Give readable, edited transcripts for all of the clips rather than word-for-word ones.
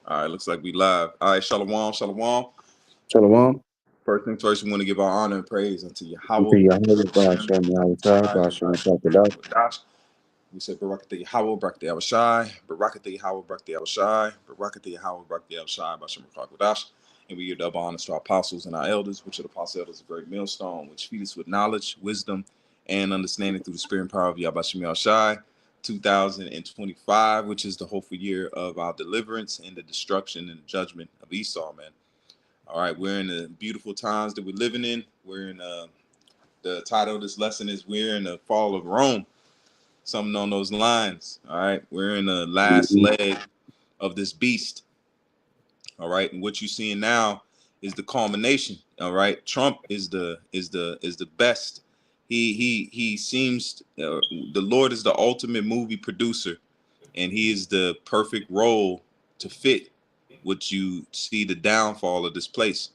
All right, looks like we live. All right, shalom, shalom. Shalom. First things first, we want to give our honor and praise unto Unto Yahweh. Yahweh, Bashem, Yahushua, Bashem, Yahweh. We said Barakatah Yahweh, Barakatah Yahushai, Barakatah Yahweh, Barakatah Yahushai, Barakatah Yahweh, Barakatah Yahushai, Bashem Rakakadash. And we give double honors to our apostles and our elders, which are the apostle elders of great millstone, which feed us with knowledge, wisdom, and understanding through the spirit and power of Yahbashim Yahushai. 2025, which is the hopeful year of our deliverance and the destruction and the judgment of Esau, man. All right, we're in the beautiful times that we're living in. We're in the title of this lesson is We're in the Fall of Rome, something on those lines. All right, we're in the last leg of this beast. All right, and what you're seeing now is the culmination. All right, Trump is the best. He seems the Lord is the ultimate movie producer, and he is the perfect role to fit what you see the downfall of this place.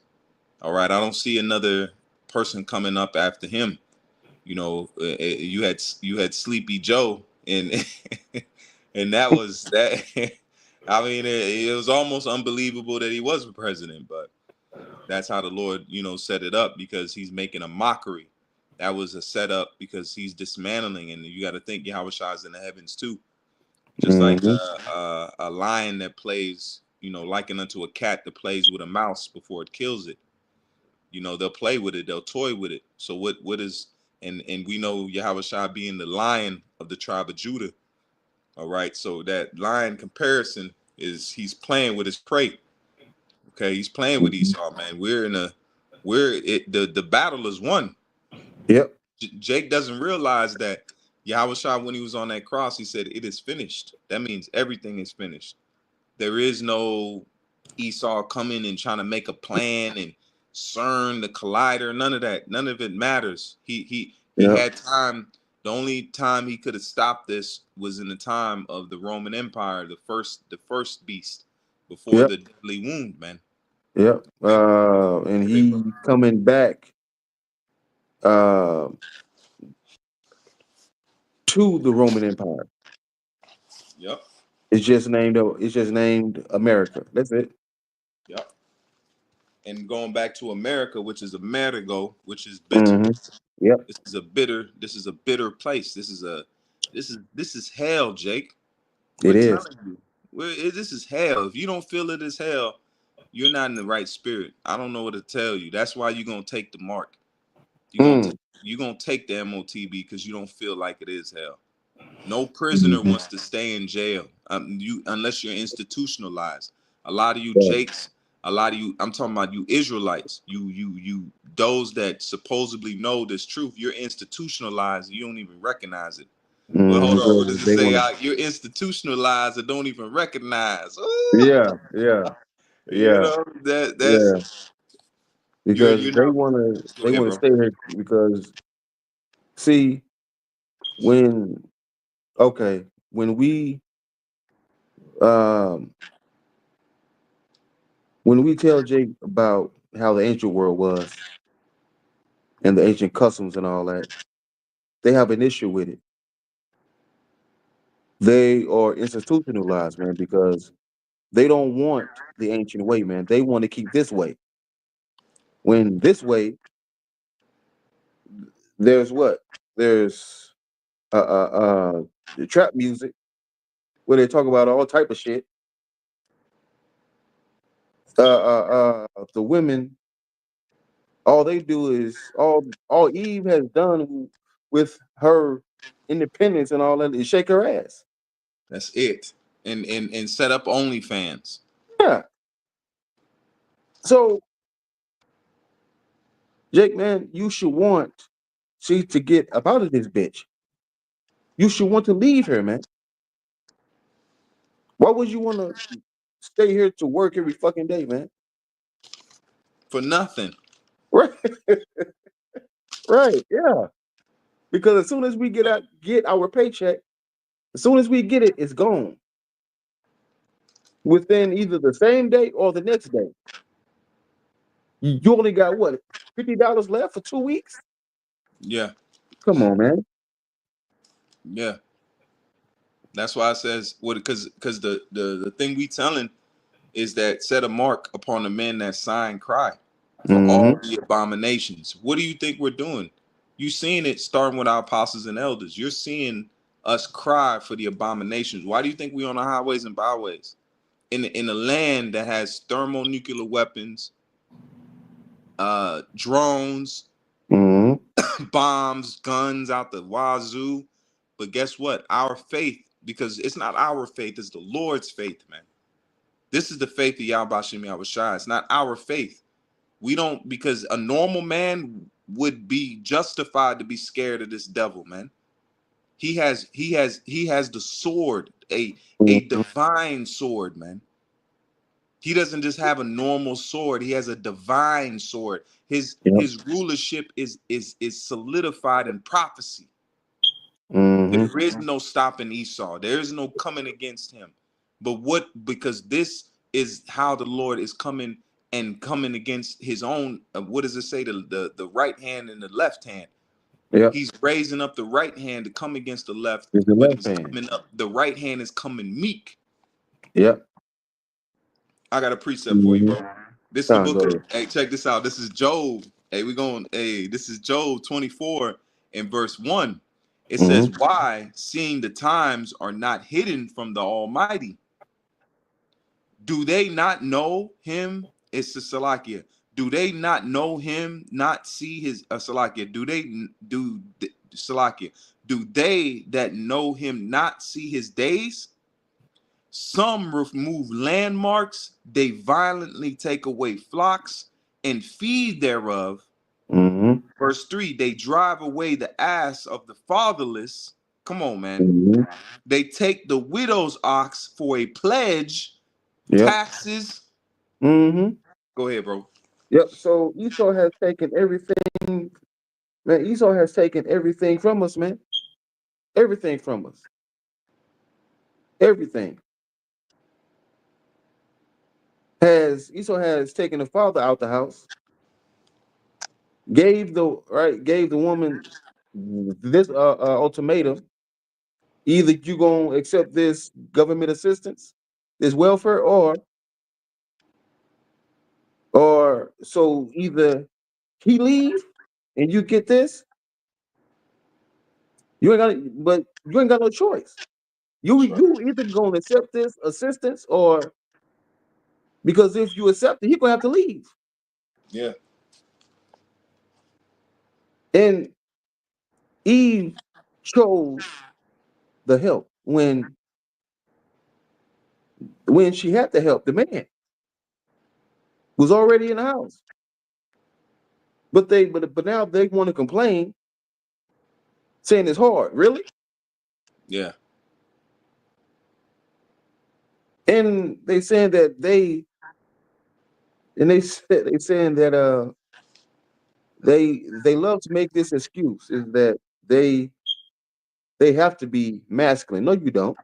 All right, I don't see another person coming up after him. You know, you had Sleepy Joe, and and that was that. I mean, it was almost unbelievable that he was the president, but that's how the Lord, set it up because he's making a mockery. That was a setup because he's dismantling, and you got to think Yahweh Shai's in the heavens too, just like Mm-hmm. a lion that plays, likened unto a cat that plays with a mouse before it kills it. They'll play with it, they'll toy with it. So what is and we know Yahweh Shai being the lion of the tribe of Judah. All right, so that lion comparison is he's playing with his prey. Okay, he's playing with Mm-hmm. Esau, man. The battle is won. Yep. Jake doesn't realize that Yahweh Shai, when he was on that cross, he said, "It is finished." That means everything is finished. There is no Esau coming and trying to make a plan and CERN, the collider, none of that. None of it matters. He Yep. had time. The only time he could have stopped this was in the time of the Roman Empire, the first beast, before Yep. the deadly wound, man. Yep. Okay. And he coming back uh to the Roman Empire. Yep. It's just named America. That's it. Yep. And going back to America, which is Amerigo, which is bitter. Mm-hmm. Yep. This is a bitter place. This is hell, Jake. We're It is. telling you. This is hell. If you don't feel it is hell, you're not in the right spirit. I don't know what to tell you. That's why you're gonna take the mark. You're gonna Mm. t- you're gonna take the MOTB because you don't feel like it is hell. No prisoner Mm-hmm. wants to stay in jail. You unless you're institutionalized. A lot of you Yeah. Jakes, a lot of you. I'm talking about you Israelites. You those that supposedly know this truth. You're institutionalized. You don't even recognize it. Well, hold on. What does it They say? want You're institutionalized and don't even recognize. to. Ooh, Yeah. Yeah. Yeah. that's Yeah. you're Because you're they not. wanna Go they ahead, wanna bro. stay here because see when okay um when we tell Jake about how the ancient world was and the ancient customs and all that, they have an issue with it. They are institutionalized, man, because they don't want the ancient way, man. They want to keep this way. When this way, there's what? There's the trap music where they talk about all type of shit. The women, all they do is all Eve has done with her independence and all that is shake her ass. That's it. And set up OnlyFans. Yeah. So Jake, man, you should want she to get up out of this bitch. You should want to leave her, man. Why would you want to stay here to work every fucking day, man? For nothing. Right, right, yeah. Because as soon as we get our paycheck, as soon as we get it, it's gone within either the same day or the next day. You only got what $50 left for 2 weeks? Yeah. Come on, man. Yeah. That's why it says what because the thing we telling is that set a mark upon the men that sign cry for all Mm-hmm. the abominations. What do you think we're doing? You seeing it starting with our apostles and elders. You're seeing us cry for the abominations. Why do you think we're on the highways and byways? In a land that has thermonuclear weapons, drones, Mm-hmm. bombs, guns out the wazoo. But guess what? Our faith, because it's not our faith, it's the Lord's faith, man. This is the faith of Yahweh Shem Yahweh Shai. It's not our faith. We don't, because a normal man would be justified to be scared of this devil, man. He has the sword, a Mm-hmm. divine sword, man. He doesn't just have a normal sword. He has a divine sword. His Yep. his rulership is solidified in prophecy. Mm-hmm. There is no stopping Esau. There is no coming against him. But what, because this is how the Lord is coming against his own, what does it say? The right hand and the left hand. Yep. He's raising up the right hand to come against the left, It's the but left he's hand. coming up. The right hand is coming meek. Yep. I got a precept for you, Mm-hmm. bro. This is the Go book of, ahead. hey, check this out. This is Job. This is Job 24 and verse 1. It says, Mm-hmm. why, seeing the times are not hidden from the Almighty, do they not know him? It's the Salakia. Do they not know him, not see his Salakia? Salakia? Do they that know him not see his days? Some remove landmarks, they violently take away flocks and feed thereof. Mm-hmm. Verse 3, they drive away the ass of the fatherless. Come on, man. Mm-hmm. They take the widow's ox for a pledge, Yep. taxes. Mm-hmm. Go ahead, bro. Yep. So Esau has taken everything, man. Esau has taken everything from us, man. Everything from us. Everything. Has Esau has taken the father out the house, gave the woman this ultimatum: either you gonna accept this government assistance, this welfare, or so either he leave and you get this, you ain't got no choice. You That's right. you either gonna accept this assistance, or because if you accept it, he gonna have to leave. Yeah. And Eve chose the help when she had to help. The man was already in the house, but now they want to complain, saying it's hard. Really? Yeah. And they saying that they saying that they love to make this excuse, is that they they have to be masculine. No, you don't.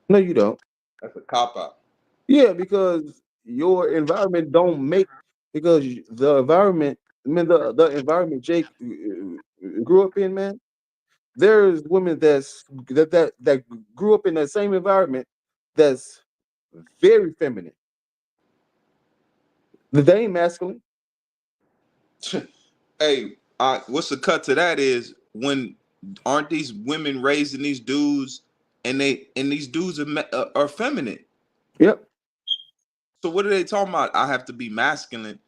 No, you don't. That's a cop out. Yeah, because your environment don't make, because the environment, I mean the environment Jake grew up in, man. There's women that grew up in that same environment that's very feminine. They ain't masculine. Hey, what's the cut to that is when aren't these women raising these dudes and these dudes are feminine. Yep. So what are they talking about? I have to be masculine.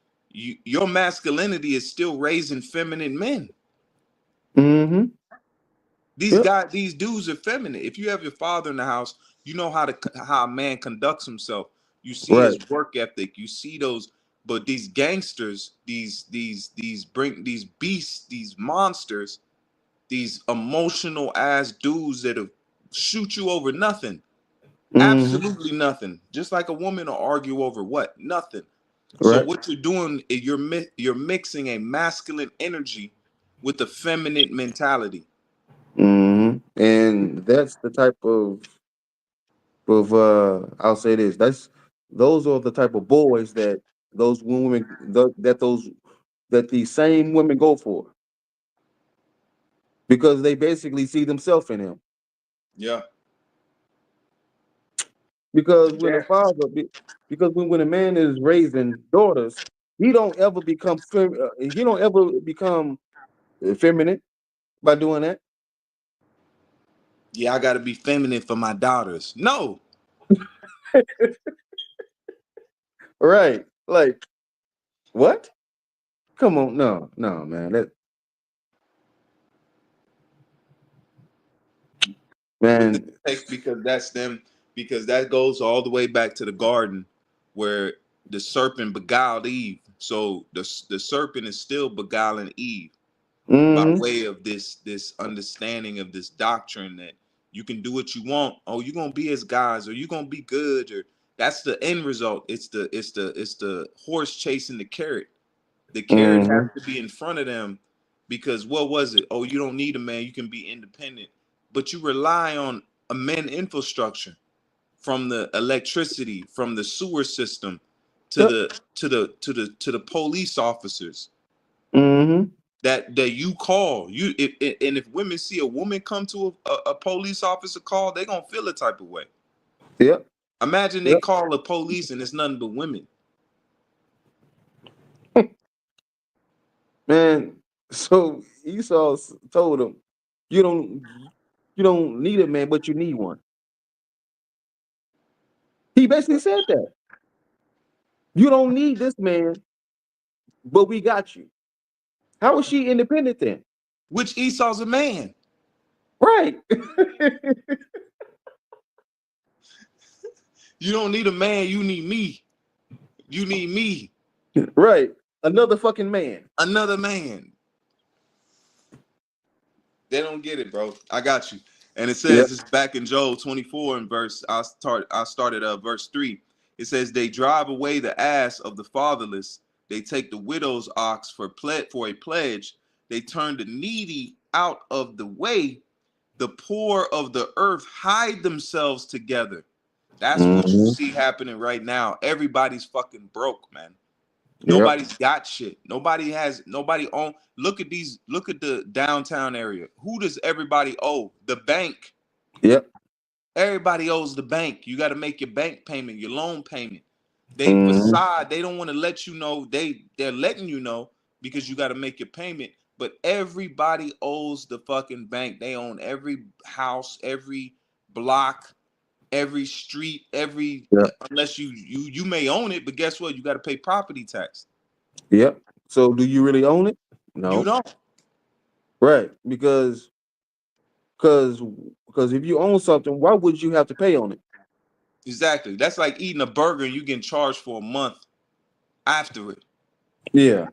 Your masculinity is still raising feminine men. Mm-hmm. These Yep. guys, these dudes are feminine. If you have your father in the house, you know how a man conducts himself. You see Right. his work ethic. You see those. But these gangsters, these beasts, these monsters, these emotional ass dudes that'll shoot you over nothing, Mm-hmm. absolutely nothing. Just like a woman will argue over what? Nothing. So Right. what you're doing is you're mixing a masculine energy with a feminine mentality. Mm-hmm. And that's the type of I'll say this. Those are the type of boys that those women that those that these same women go for, because they basically see themselves in him. Yeah. because when a father, because when a man is raising daughters, he don't ever become feminine by doing that. Yeah, I got to be feminine for my daughters. No, Right? Like what? Come on, no, no, man. That because man. because that's them, because that goes all the way back to the garden where the serpent beguiled Eve. So the serpent is still beguiling Eve by Mm-hmm. way of this understanding of this doctrine that you can do what you want. Oh, you're gonna be as guys, or you're gonna be good, or that's the end result. It's the horse chasing the carrot. The carrot Mm-hmm. has to be in front of them because what was it? Oh, you don't need a man, you can be independent. But you rely on a man infrastructure, from the electricity, from the sewer system to Yep. the police officers Mm-hmm. that you call. And if women see a woman come to a police officer call, they gonna feel a type of way. Yep. Imagine they Yep. call the police and it's nothing but women. Man. So told him, you don't you don't need a man, but you need one. He basically said that. You don't need this man, but we got you. How is she independent then? Which Esau's a man. Right. You don't need a man, you need me. You need me. Right. Another fucking man. Another man. They don't get it, bro. I got you. And it Yep. says it's back in Job 24 and verse. I started verse 3. It says they drive away the ass of the fatherless. They take the widow's ox for a pledge. They turn the needy out of the way. The poor of the earth hide themselves together. That's what you Mm-hmm. see happening right now. Everybody's fucking broke, man. Yep. Nobody's got shit. Nobody own. Look at the downtown area. Who does everybody owe? The bank. Yep. Everybody owes the bank. You got to make your bank payment, your loan payment. They Mm-hmm. facade, they don't want to let you know. They're letting you know because you got to make your payment. But everybody owes the fucking bank. They own every house, every block, every street, every Yep. unless you may own it, but guess what? You got to pay property tax. Yep. So do you really own it? You No. don't. Right. Because because if you own something, why would you have to pay on it? Exactly. That's like eating a burger and you getting charged for a month after it. Yeah.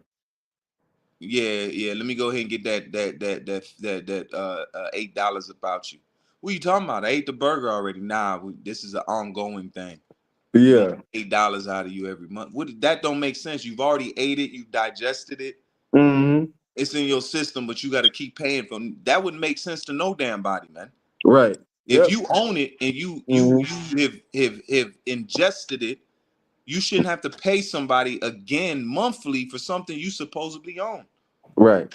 Yeah, yeah. Let me go ahead and get that $8 about you. What are you talking about? I ate the burger already. Nah, this is an ongoing thing. We gonna Yeah. get $8 out of you every month. What that don't make sense. You've already ate it, you digested it, Mm-hmm. it's in your system, but you gotta keep paying for it. That wouldn't make sense to no damn body, man. Right. If Yep. you own it and Mm-hmm. you have ingested it, you shouldn't have to pay somebody again monthly for something you supposedly own. Right.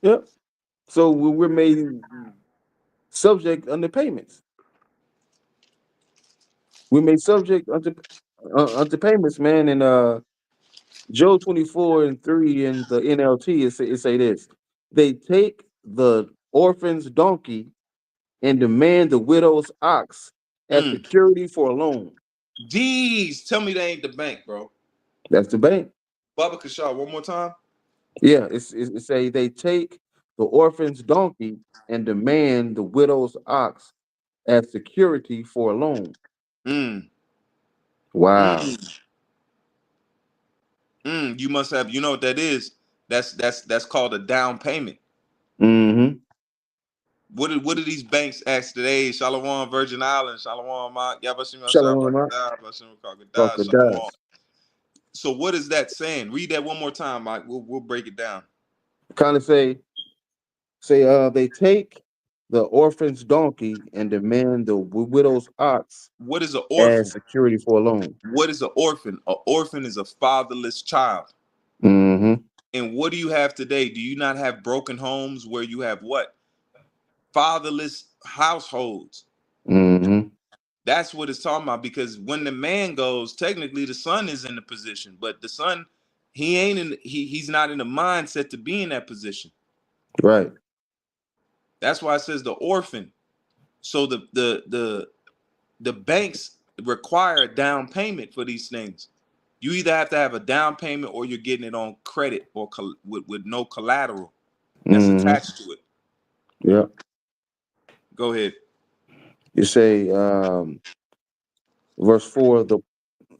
Yep. So we're made subject under payments. We made subject unto payments, man. And Job 24:3 in the NLT it say this: they take the orphan's donkey and demand the widow's ox as Mm. security for a loan. These tell me they ain't the bank, bro. That's the bank. Baba Kashaw, one more time. Yeah, it say they take the orphan's donkey and demand the widow's ox as security for a loan. Mm. Wow. Mm. You must have. You know what that is? That's called a down payment. Mm-hmm. What do these banks ask today? Shalom, Virgin Islands, Shalom, Yabashim Ashar Shalom, Brakatah, Bashim Krakadah, crocodile. Shalom. So what is that saying? Read that one more time, Mike. We'll break it down. Kind of say they take the orphan's donkey and demand the widow's ox What is an as orphan? security for a loan. What is an orphan? An orphan is a fatherless child. Mm-hmm. And what do you have today? Do you not have broken homes where you have what? Fatherless households. Mm-hmm. That's what it's talking about. Because when the man goes, technically the son is in the position, but the son, he ain't in. He's not in the mindset to be in that position. Right. That's why it says the orphan. So the banks require a down payment for these things. You either have to have a down payment or you're getting it on credit or with no collateral that's Mm-hmm. attached to it. Yeah. Go ahead. You say, verse 4,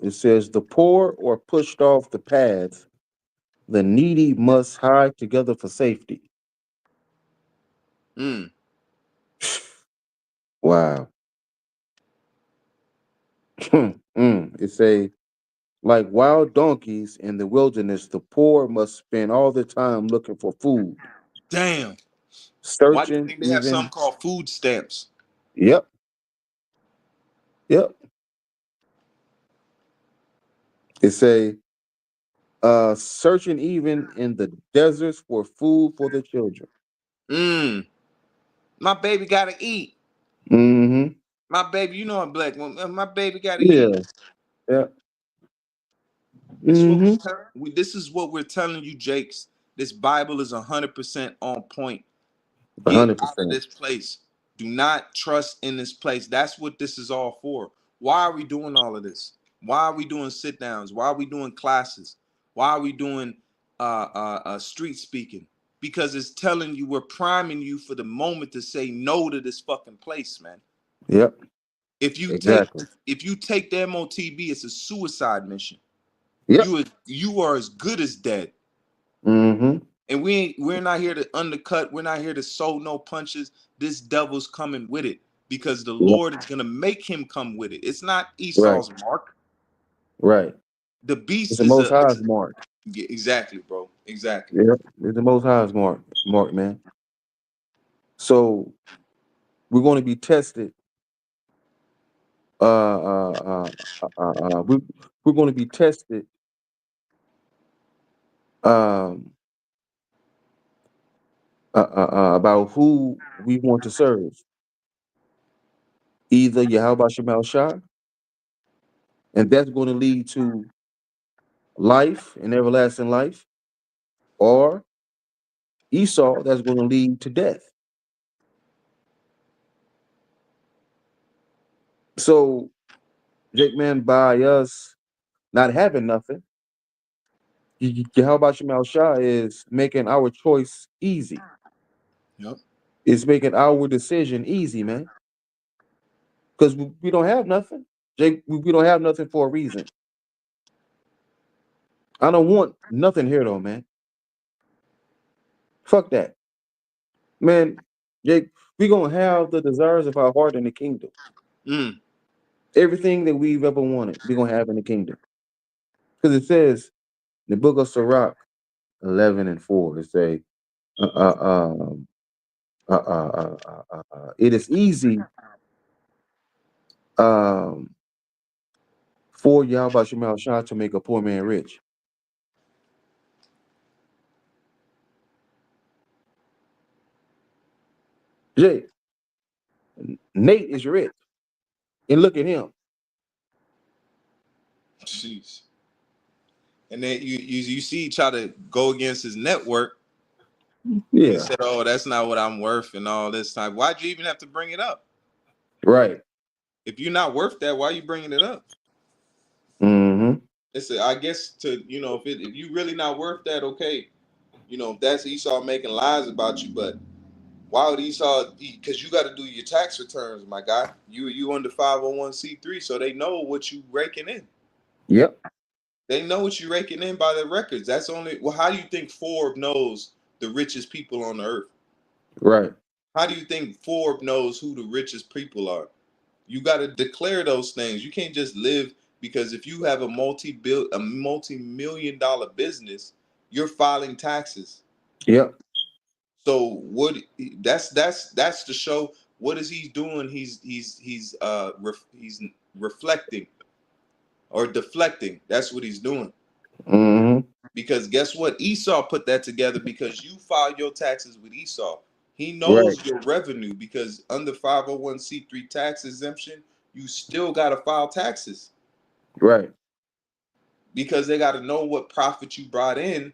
it says, the poor are pushed off the path, the needy must hide together for safety. Mm, Wow. It say, like wild donkeys in the wilderness, the poor must spend all their time looking for food, damn. Why do you searching think they have something even. called food stamps? Yep, yep. It say, searching even in the deserts for food for the children. Mm, my baby gotta eat. Mm-hmm. My baby, you know I'm black. My baby gotta eat. Yeah, yeah. This is what Mm-hmm. this is what we're telling you, Jakes. This Bible is 100% on point. Get out of 100%. this place. Do not trust in this place. That's what this is all for. Why are we doing all of this? Why are we doing sit downs? Why are we doing classes? Why are we doing street speaking? Because it's telling you, we're priming you for the moment to say no to this fucking place, man. Yep, If you take exactly. if you take the MOTB, it's a suicide mission. Yep. You are as good as dead. Mm-hmm. And we're not here to undercut. We're not here to sow no punches. This devil's coming with it because the Yep. Lord is gonna make him come with it. It's not Right, Esau's mark. right. The It's beast the is most a high's mark. yeah, exactly, bro. Exactly. Yep. It's the most high's mark, man. So we're going to be tested. Uh, uh, uh, uh, uh, we, we're going to be tested um, about who we want to serve. Either Yahweh Shemal Shah, and that's going to lead to life and everlasting life, or Esau, that's going to lead to death. So, Jake, man, by us not having nothing, Yahweh Shemal Shah is making our choice easy. Yep. It's making our decision easy, man, because we don't have nothing. Jake, we don't have nothing for a reason. I don't want nothing here, though, man. Fuck that. Man, Jake, we going to have the desires of our heart in the kingdom. Mm. Everything that we've ever wanted, we're going to have in the kingdom. Because it says in the book of Sirach 11 and 4, it say, uh, uh, um, it is easy um, for Yahweh Shemal Shah to make a poor man rich. Jake, Nate is rich. And look at him. Jeez. And then you see, try to go against his network. He Yeah, said, "Oh, that's not what I'm worth," and all this time. Why'd you even have to bring it up? right. If you're not worth that, why are you bringing it up? Mm-hmm. I guess to if you really not worth that, okay. If that's Esau making lies about you, but why would Esau? Because you got to do your tax returns, my guy. You under 501c3, so they know what you raking in. Yep. They know what you raking in by the records. That's only. Well, how do you think Forbes knows the richest people on the earth? Right. How do you think Forbes knows who the richest people are? You got to declare those things. You can't just live because if you have a multi-million dollar business, you're filing taxes. Yep. So what that's to show what is he doing? He's reflecting or deflecting. That's what he's doing. Mm-hmm. Because guess what? Esau put that together because you filed your taxes with Esau. He Right. knows your revenue because under 501c3 tax exemption, you still gotta file taxes Right. because they gotta know what profit you brought in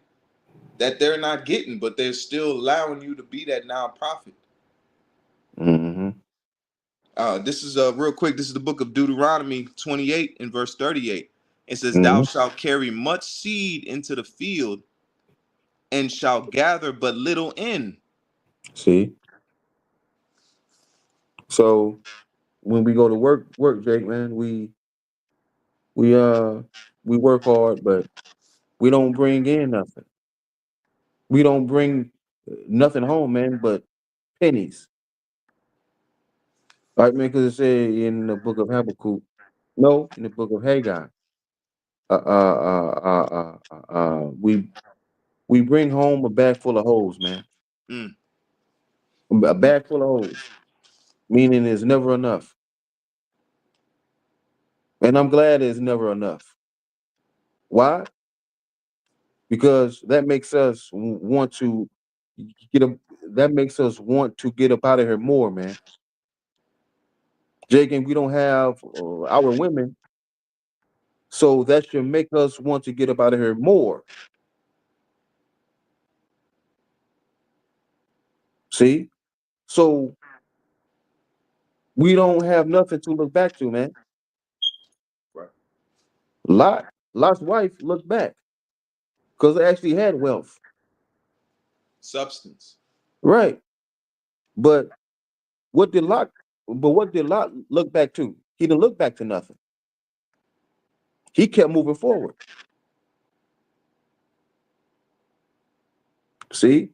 that they're not getting, but they're still allowing you to be that nonprofit. Mm-hmm. This is real quick. This is the book of Deuteronomy 28 and verse 38. It says, "Thou Mm-hmm. shalt carry much seed into the field, and shalt gather but little in." See, so when we go to work, Jake, man, we uh we work hard, but we don't bring in nothing. We don't bring nothing home, man, but pennies. Right, man, because it said in the book of Habakkuk, no, in the book of Haggai, uh, uh, we bring home a bag full of hoes, man, Mm, a bag full of hoes, meaning it's never enough, and I'm glad it's never enough. Why? Because that makes us want to get up. That makes us want to get up out of here more, man. Jake, and we don't have our women, so that should make us want to get up out of here more. See, so we don't have nothing to look back to, man. right. Lot's wife looked back because they actually had wealth, Substance. right? But what did Lot? But what did Lot look back to? He didn't look back to nothing. He kept moving forward. See,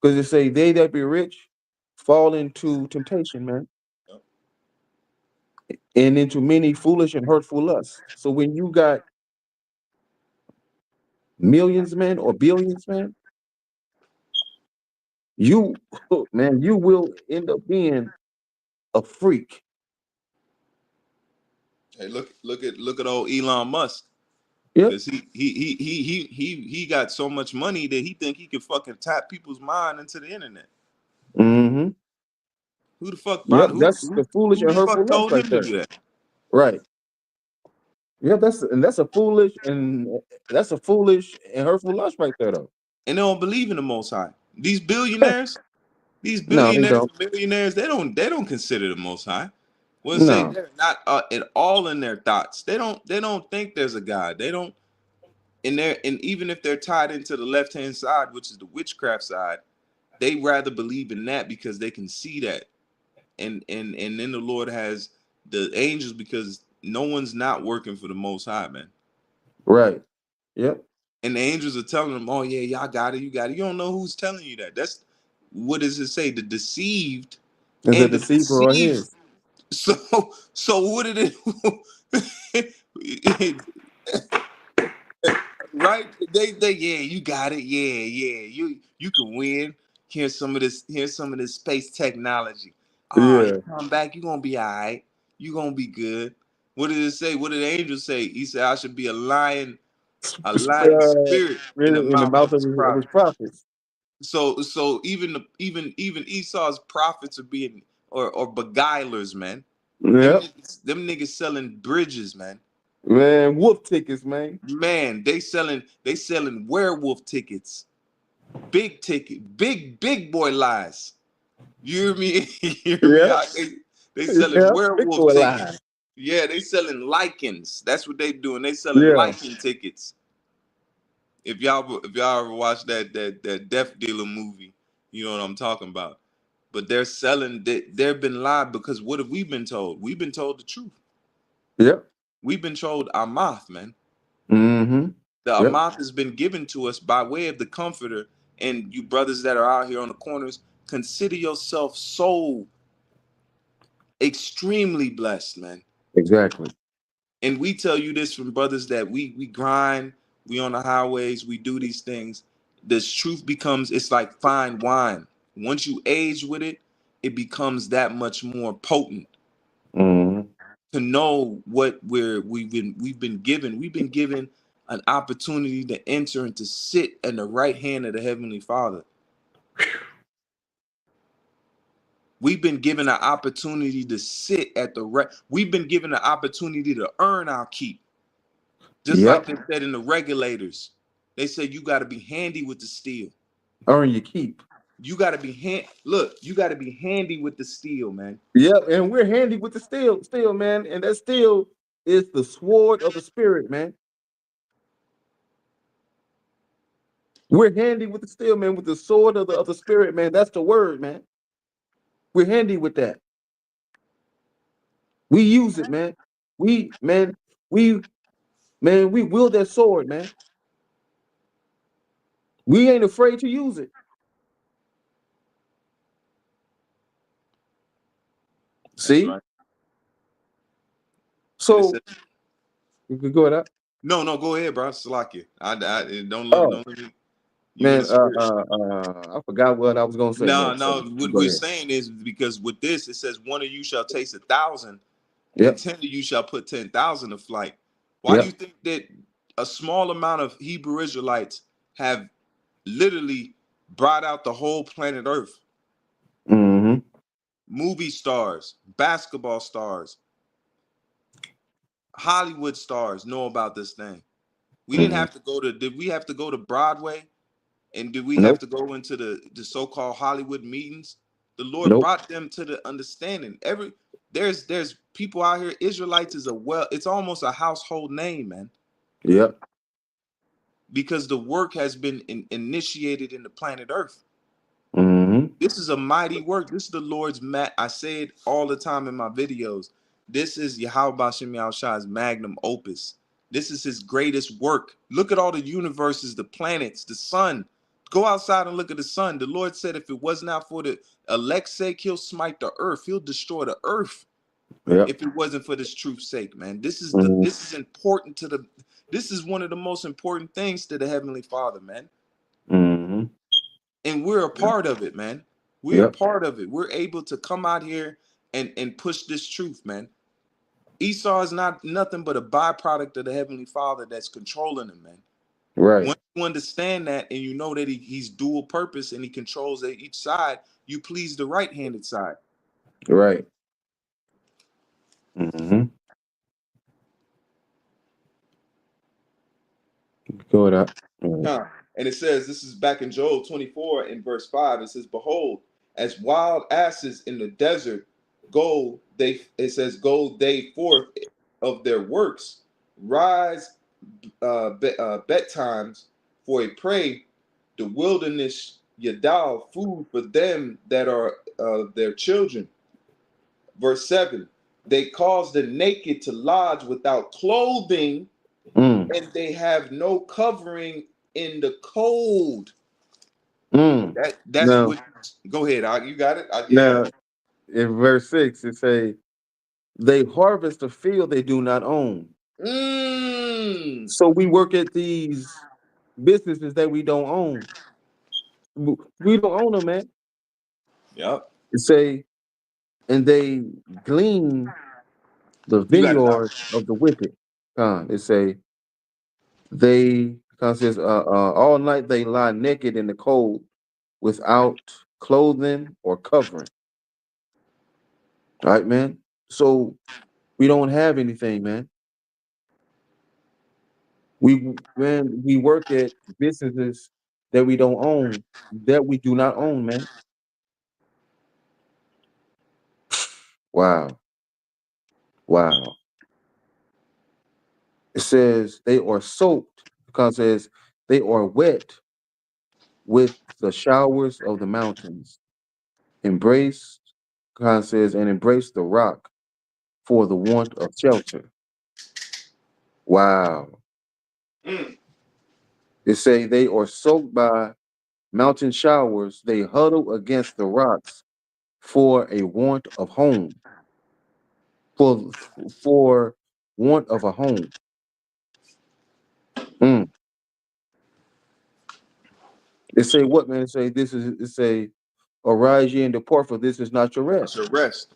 because they say they that be rich fall into temptation, man, Yep. and into many foolish and hurtful lusts. So when you got millions, man, or billions, man, you man, you will end up being a freak. Hey, look at old Elon Musk. Yep. Cause he got so much money that he think he can fucking tap people's mind into the internet. Mm-hmm. Who the fuck Yep. bought That's the foolish who and the hurtful fuck lust told right him to there. do that? Right. Yep. That's a foolish and that's a foolish and hurtful lust right there, though. And they don't believe in the Most High. These billionaires, these No, they billionaires don't. and millionaires, they don't consider the Most High. Well, say No. they're not at all in their thoughts. They don't think there's a God. They don't. And even if they're tied into the left hand side, which is the witchcraft side, they rather believe in that because they can see that. And then the Lord has the angels because no one's not working for the Most High, man. Right. Yep. And the angels are telling them, "Oh yeah, y'all got it, you got it." You don't know who's telling you that. That's what does it say? The deceived Is a and the deceiver or deceived. his? So what did it? Right? They yeah, you got it. Yeah. You can win. Here's some of this space technology. You Yeah. come back, you're gonna be all right. You're gonna be good. What did it say? What did the angel say? He said, I should be a lying spirit in the In the mouth mouth of his of his prophet. prophets. So even Esau's prophets are being or beguilers, man. Yep. Them niggas selling bridges, man. Man, wolf tickets, man. Man, they selling werewolf tickets. Big ticket, big boy lies. You hear me? You hear me? Yep. They selling Yep. Big werewolf boy lie. tickets. Yeah, they selling lichens. That's what they doing. They selling Yeah. lichen tickets. If y'all ever watched that Death Dealer movie, you know what I'm talking about. But they're selling. They've been lied because what have we been told? We've been told the truth. Yep. We've been told our mouth, man. Mm-hmm. The Yep. Amath has been given to us by way of the Comforter. And you brothers that are out here on the corners, consider yourself so extremely blessed, man. Exactly. And we tell you this from brothers that we grind, we on the highways, we do these things. This truth becomes it's like fine wine. Once you age with it, it becomes that much more potent Mm-hmm. to know what we've been given. We've been given an opportunity to enter and to sit at the right hand of the Heavenly Father. We've been given an opportunity to sit at the we've been given an opportunity to earn our keep. Just like Yep. they said in the regulators. They said you got to be handy with the steel. Earn your keep. You got to be look, you got to be handy with the steel, man. Yep. And we're handy with the steel, man. And that steel is the sword of the spirit, man. We're handy with the steel, man, with the sword of the spirit, man. That's the word, man. We're handy with that. We use it, man. We, man, we, we wield that sword, man. We ain't afraid to use it. That's See? right. And it So says, you can go ahead. no, no, go ahead, bro. Salaki. Don't Oh, don't let me. You in the man, spirit. I forgot what I was gonna say No, next. So no. What go we're ahead. saying is because with this, it says one of you shall taste 1,000, and Yep, 10 of you shall put 10,000 to flight. Why do you yep. think that a small amount of Hebrew Israelites have literally brought out the whole planet Earth? Mm-hmm. Movie stars, basketball stars, Hollywood stars know about this thing. We didn't Mm-hmm. have to go to. Did we have to go to Broadway? And did we have Nope. to go into the so-called Hollywood meetings? The Lord Nope. brought them to the understanding. There's people out here. Israelites is it's almost a household name, man, Yep. because the work has been initiated in the planet Earth. Mm-hmm. This is a mighty work. This is the Lord's I say it all the time in my videos. This is Yahweh Bashem Yahushai's magnum opus. This is his greatest work. Look at all the universes, the planets, the sun. Go outside and look at the sun. The Lord said if it was not for the elect's sake, he'll smite the earth. He'll destroy the earth Yep. if it wasn't for this truth's sake, man. Mm-hmm. This is important to the this is one of the most important things to the Heavenly Father, man. Mm-hmm. And we're a part of it, man. We're a Yep. part of it. We're able to come out here and push this truth, man. Esau is not nothing but a byproduct of the Heavenly Father that's controlling him, man. Right. Once you understand that and you know that he's dual purpose and he controls each side, you please the right-handed side. Right. Mm-hmm. Go ahead. Mm-hmm. Huh. And it says, this is back in Joel 24 in verse 5. It says, behold, as wild asses in the desert it says, go they forth of their works, rise bet times for a prey, the wilderness yadal, food for them that are their children. Verse 7, they cause the naked to lodge without clothing, Mm. and they have no covering in the cold. Mm. That's Now, what. Go ahead. You got it. Yeah. now, in verse 6, it say, they harvest a field they do not own. Mm. So we work at these businesses that we don't own. We don't own them, man. Yep. It say, and they glean the You got it. vineyard of the wicked. It say, they, says, all night they lie naked in the cold without clothing or covering. All right, man. So we don't have anything, man. We work at businesses that we don't own, that we do not own, man. Wow, wow. It says they are soaked because it says they are wet with the showers of the mountains. Embrace, God says, and embrace the rock for the want of shelter. Wow. Mm. It say they are soaked by mountain showers. They huddle against the rocks for a want of home. For for want of a home. Mm. It say what, man? It say this is, it say arise ye and depart, for this is not your That's your rest. rest.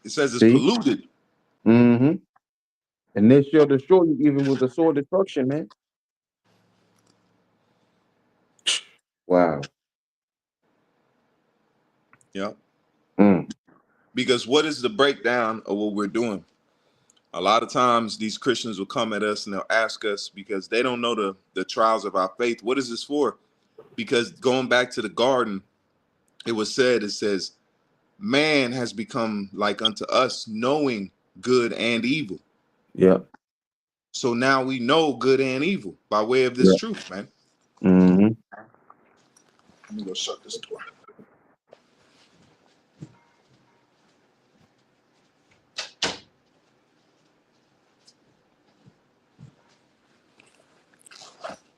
It says it's See? polluted. Mm-hmm. And they shall destroy you even with the sword destruction, man. Wow. Yeah. Mm. Because what is the breakdown of what we're doing? A lot of times these Christians will come at us and they'll ask us because they don't know the trials of our faith. What is this for? Because going back to the garden, it says, man has become like unto us, knowing good and evil. Yep. So now we know good and evil by way of this Yep. truth, man. Mm-hmm. Let me go shut this door.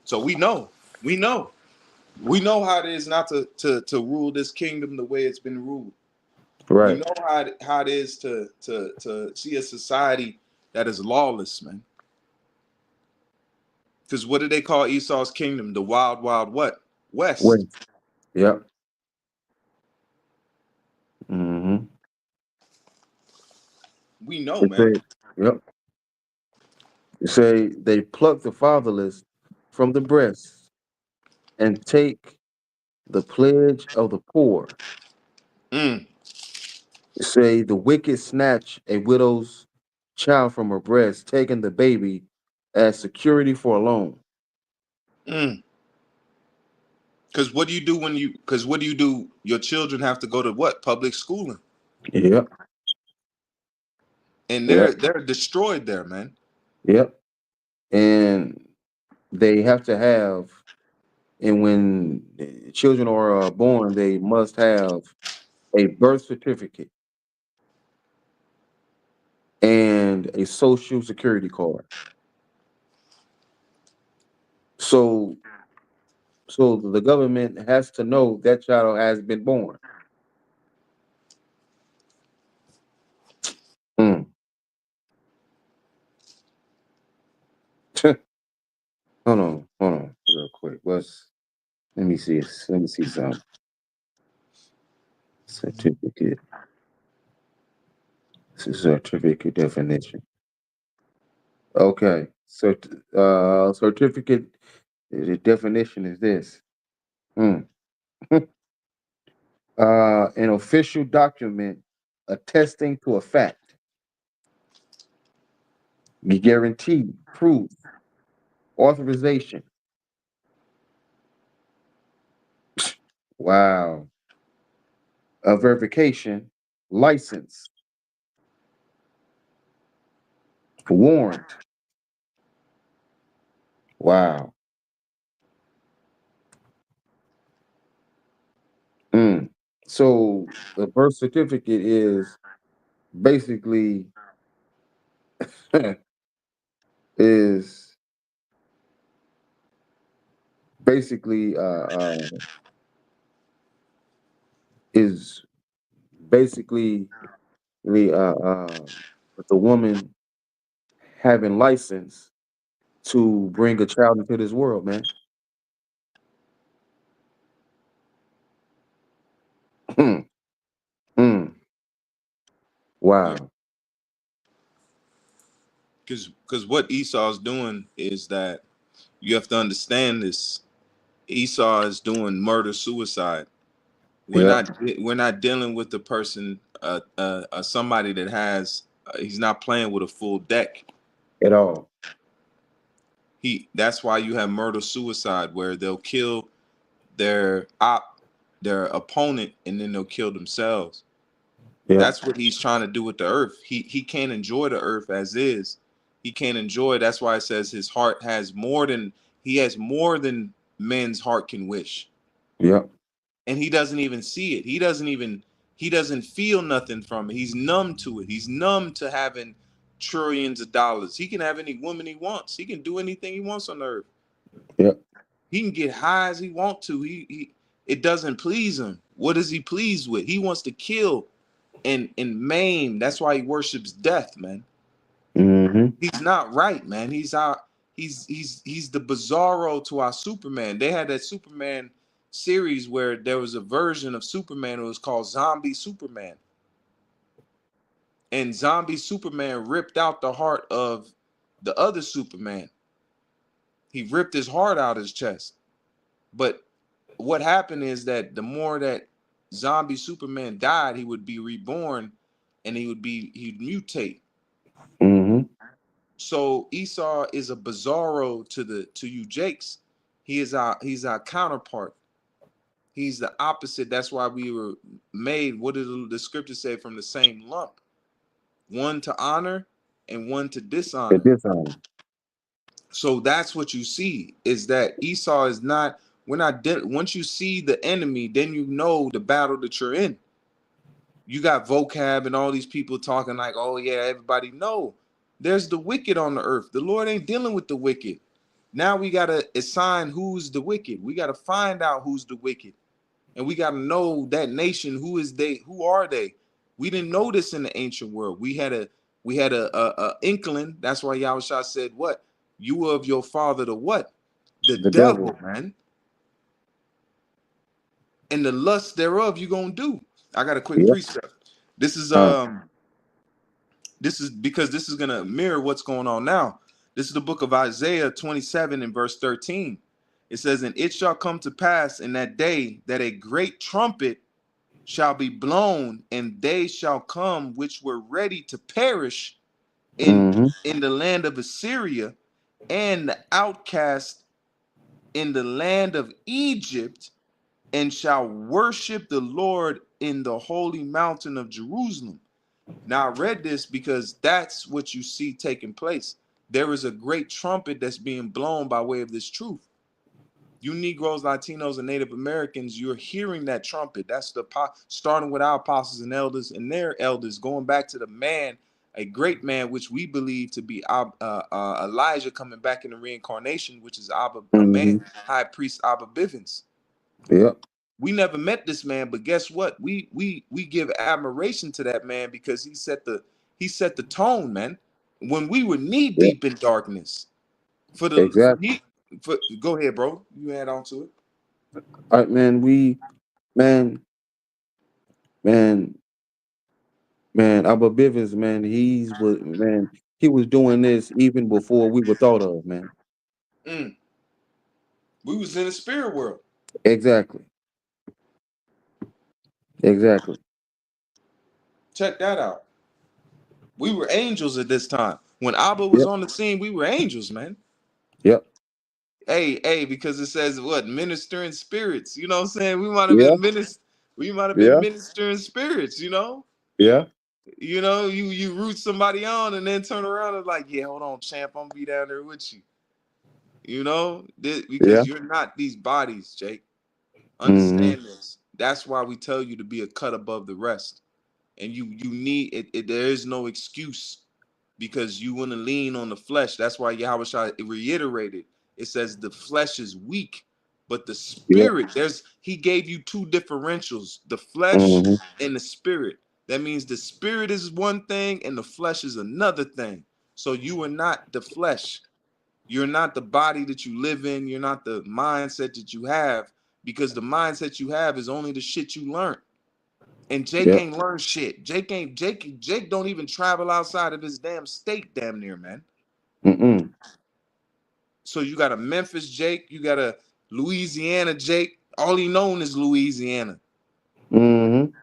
So we know, we know how it is not to rule this kingdom the way it's been ruled. We Right. know how it is to see a society that is lawless, man. Because what did they call Esau's kingdom? The wild, wild what? West. Wait. Yep. Mm-hmm. We know, It man. say, yep. It say they pluck the fatherless from the breast and take the pledge of the poor. Mm, It say the wicked snatch a widow's child from her breast, taking the baby as security for a loan. mm. Because what do you do because what do you do? Your children have to go to what? Public schooling. Yep. And Yep. they're destroyed there, man. Yep. And they have to have, and when children are born, they must have a birth certificate and a social security card. So, so the government has to know that child has been born. Mm. Hold on, real quick. Let me see. Let me see some certificate. Certificate definition. Okay, so certificate. The definition is this. Mm. An official document attesting to a fact, guarantee, proof, authorization. Wow. A verification, license, warrant. Wow. Mm. So the birth certificate is basically is basically is basically the the woman having license to bring a child into this world, man. Mm, mm, Yeah. wow. Because what Esau's doing is that you have to understand this. Esau is doing murder suicide. Yep. We're not dealing with the person somebody that has he's not playing with a full deck. At all. He That's why you have murder suicide where they'll kill their op their opponent and then they'll kill themselves. Yep. That's what he's trying to do with the earth. He can't enjoy the earth as is. He can't enjoy. That's why it says his heart has more than he has more than men's heart can wish. Yep. And he doesn't even see it. He doesn't feel nothing from it. He's numb to it. He's numb to having trillions of dollars. He can have any woman he wants. He can do anything he wants on earth. Yep. He can get high as he wants to. He it doesn't please him. What is he pleased with? He wants to kill and maim. That's why he worships death, man. Mm-hmm. He's not right, man. He's the bizarro to our Superman. They had that Superman series where there was a version of Superman. It was called Zombie Superman, and Zombie Superman ripped out the heart of the other Superman. He ripped his heart out his chest. But what happened is that the more that zombie Superman died, he would be reborn, and he'd mutate. Mm-hmm. So Esau is a bizarro to you Jakes. He's our counterpart. He's the opposite. That's why we were made. What did the scripture say? From the same lump, one to honor and one to At dishonor. this time. So that's what you see, is that Esau is not. We're not. Once you see the enemy, then you know the battle that you're in. You got vocab and all these people talking like, oh yeah, everybody know. There's the wicked on the earth. The Lord ain't dealing with the wicked. Now we gotta assign who's the wicked. We gotta find out who's the wicked, and we gotta know that nation. Who is they? Who are they? We didn't know this in the ancient world. We had a inkling. That's why Yahushua said, "What you were of your father the what? The The devil. devil, man, and the lust thereof you gonna do." I got a quick Yeah. precept. This is Uh, um this is because this is gonna mirror what's going on now. This is the book of Isaiah 27 and verse 13. It says, "And it shall come to pass in that day that a great trumpet shall be blown, and they shall come which were ready to perish in mm-hmm. in the land of Assyria, and the outcast in the land of Egypt, and shall worship the Lord in the holy mountain of Jerusalem." Now I read this because that's what you see taking place. There is a great trumpet that's being blown by way of this truth. You Negroes, Latinos, and Native Americans, you're hearing that trumpet. That's starting with our apostles and elders and their elders, going back to the man, a great man, which we believe to be Elijah coming back in the reincarnation, which is Abba, a Mm-hmm. man, High Priest Abba Bivens. Yep. We never met this man, but guess what? We give admiration to that man because he set the tone, man. When we were knee Yep. deep in darkness, for the for Exactly. he for go ahead, bro. You add on to it. All right, man. Man, man, Abba Bivens, man. He was doing this even before we were thought of, man. Mm, we was in the spirit world. Exactly. Exactly. Check that out. We were angels at this time. When Abba was Yep. on the scene, we were angels, man. Yep. Hey, because it says what? Ministering spirits. You know what I'm saying? Yeah. We might have been Yeah. ministering spirits, you know? Yeah. You root somebody on and then turn around and like, yeah, hold on, champ, I'm gonna be down there with you. Yeah. Because you're not these bodies, Jake. Mm-hmm. Understand this. That's why we tell you to be a cut above the rest. And you need it, there is no excuse because you want to lean on the flesh. That's why Yahweh Shai reiterated. It says the flesh is weak, but the Yep. spirit, he gave you two differentials, the flesh Mm-hmm. and the spirit. That means the spirit is one thing and the flesh is another thing. So you are not the flesh. You're not the body that you live in. You're not the mindset that you have because the mindset you have is only the shit you learned. And Jake Yep. ain't learned shit. Jake don't even travel outside of his damn state, damn near, man. Mm-mm. So you got a Memphis Jake, you got a Louisiana Jake. All he known is Louisiana. Mm-hmm.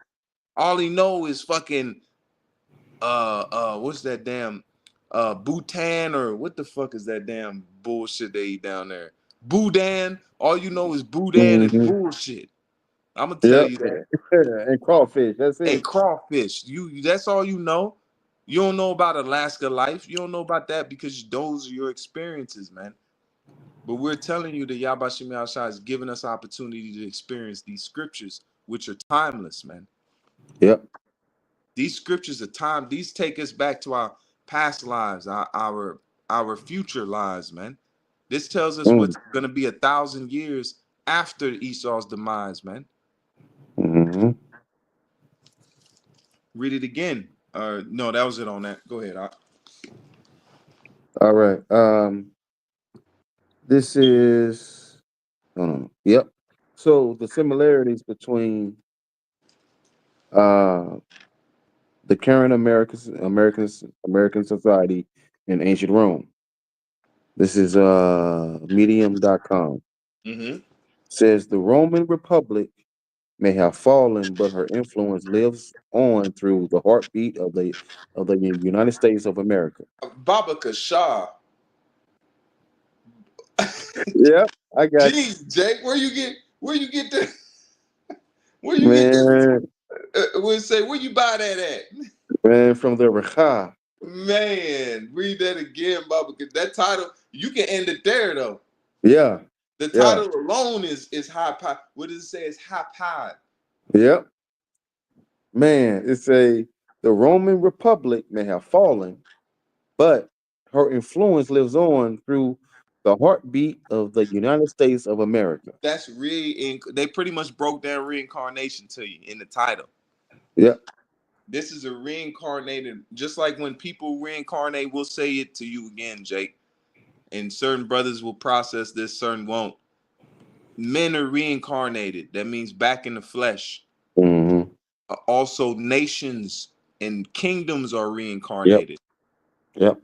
All he know is fucking what's that damn Bhutan, or what the fuck is that damn bullshit they eat down there? Boudin. All you know is Boudin and Mm-hmm. bullshit. I'm gonna tell Yep. you that. And crawfish. That's And it. crawfish. That's all you know. You don't know about Alaska life. You don't know about that because those are your experiences, man. But we're telling you that Yabashim Yahshua is giving us opportunity to experience these scriptures, which are timeless, man. Yep. These scriptures are time. These take us back to our past lives, our future lives, man. This tells us Mm. what's going to be 1,000 years after Esau's demise, man. Mm-hmm. Read it again. No, that was it on that. Go ahead. All right. This is. Hold on. Yep. So the similarities between uh the current American society and ancient Rome. This is medium.com. Mm-hmm. Says the Roman Republic may have fallen, but her influence lives on through the heartbeat of the United States of America. Baba Shah. Yeah, I got you, Jeez, Jake, where you get the where you get the man. we'll say where you buy that at? Man, from the Racha. Man, read that again, Baba. 'Cause that title, you can end it there though. Yeah, The yeah, title alone is high power. What does it say? It's high powered. yep. Man, it's a the Roman Republic may have fallen, but her influence lives on through the heartbeat of the United States of America. That's they pretty much broke down reincarnation to you in the title. Yep. This is a reincarnated, just like when people reincarnate, we'll say it to you again, Jake. And certain brothers will process this, certain won't. Men are reincarnated. That means back in the flesh. Hmm. Also, nations and kingdoms are Yep. reincarnated. Yep.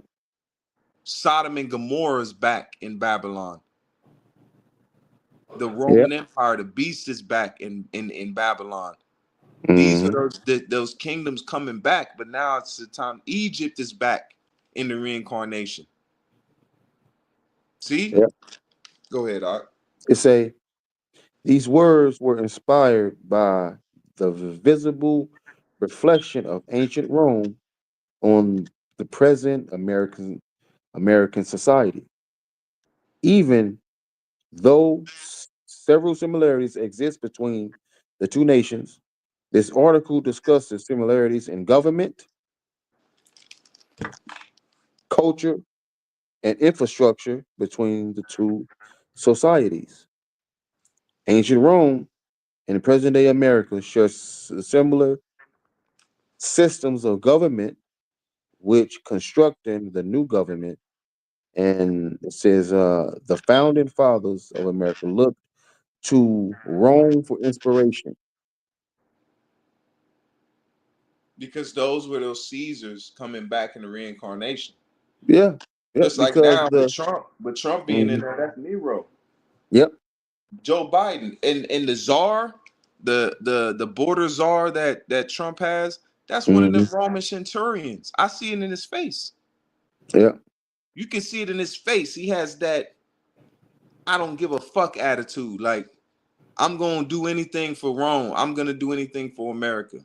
Sodom and Gomorrah is back in Babylon. The Yep. Roman Empire, the beast is back in Babylon. These are Hmm. those kingdoms coming back, but now it's the time. Egypt is back in the reincarnation. See? Yep. Go ahead, Art. It's a these words were inspired by the visible reflection of ancient Rome on the present American society. Even though several similarities exist between the two nations, this article discusses similarities in government, culture, and infrastructure between the two societies. Ancient Rome and present day America share similar systems of government, which constructing the new government. And it says the founding fathers of America looked to Rome for inspiration. Because those were those Caesars coming back in the reincarnation. Yeah, yeah, Just like because now the With Trump being in mhm, there, that's Nero. yep, Joe Biden and the czar, the border czar that Trump has, that's one of them hmm, Roman centurions. I see it in his face. yeah, You can see it in his face. He has that I don't give a fuck attitude. Like I'm gonna do anything for Rome. I'm gonna do anything for America.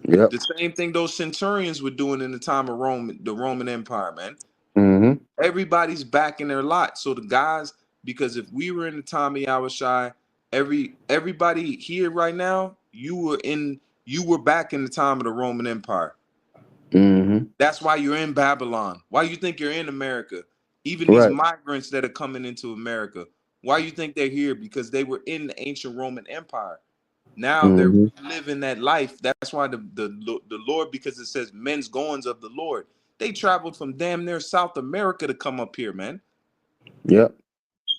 yep, The same thing those centurions were doing in the time of Rome, the Roman Empire, man. hmm, Everybody's back in their lot. So the guys, because if we were in the time of Yahushai, everybody here right now, you were back in the time of the Roman Empire. hmm, That's why you're in Babylon. Why you think you're in America? Even these right, migrants that are coming into America, why you think they're here? Because they were in the ancient Roman Empire. Now they're hmm, living that life. That's why the Lord, because it says men's goings of the Lord. They traveled from damn near South America to come up here, man. yep,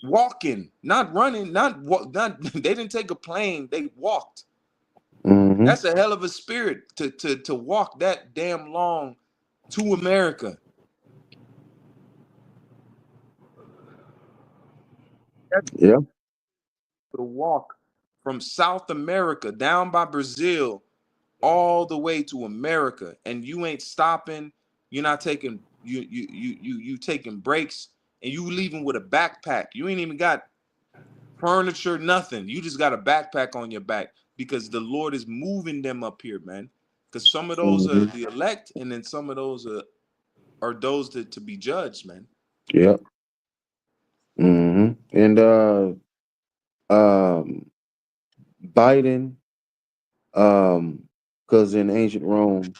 Walking, not running, not they didn't take a plane, they walked. hmm, That's a hell of a spirit to walk that damn long to America. yeah, To walk from South America down by Brazil all the way to America, and you ain't stopping. You're not taking you taking breaks, and you leaving with a backpack. You ain't even got furniture, nothing. You just got a backpack on your back because the Lord is moving them up here, man. Because some of those are hmm, the elect, and then some of those are those to be judged, man. yep, and um, Biden, because in ancient Rome,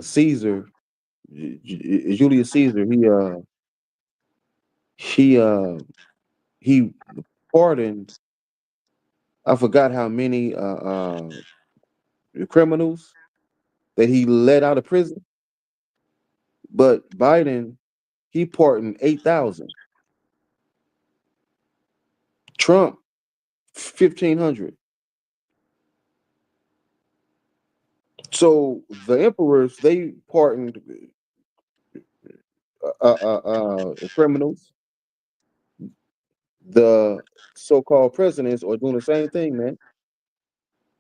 Caesar, Julius Caesar, he he pardoned. I forgot how many criminals that he let out of prison, but Biden he pardoned 8,000. Trump 1,500. So the emperors they pardoned criminals, The so-called presidents are doing the same thing, man.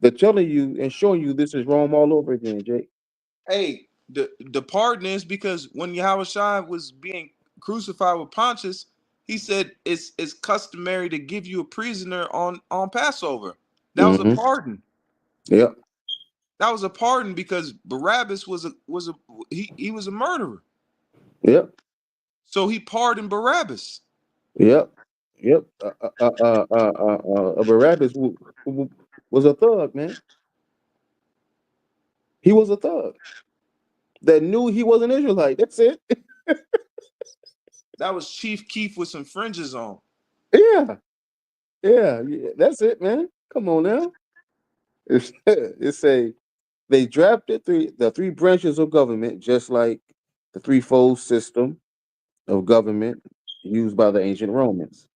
They're telling you and showing you this is Rome all over again, Jake. Hey, the pardon is because when Yahweh Shai was being crucified with Pontius, he said it's customary to give you a prisoner on Passover. That was a Mm-hmm. pardon. Yep. That was a pardon because Barabbas was a he was a murderer. Yep. So he pardoned Barabbas. Yep. Yep. Barabbas was a thug, man. He was a thug that knew he was an Israelite. That's it. That was Chief Keef with some fringes on. Yeah. Yeah. Yeah. That's it, man. Come on now. It's a they drafted the three branches of government, just like the threefold system of government used by the ancient Romans.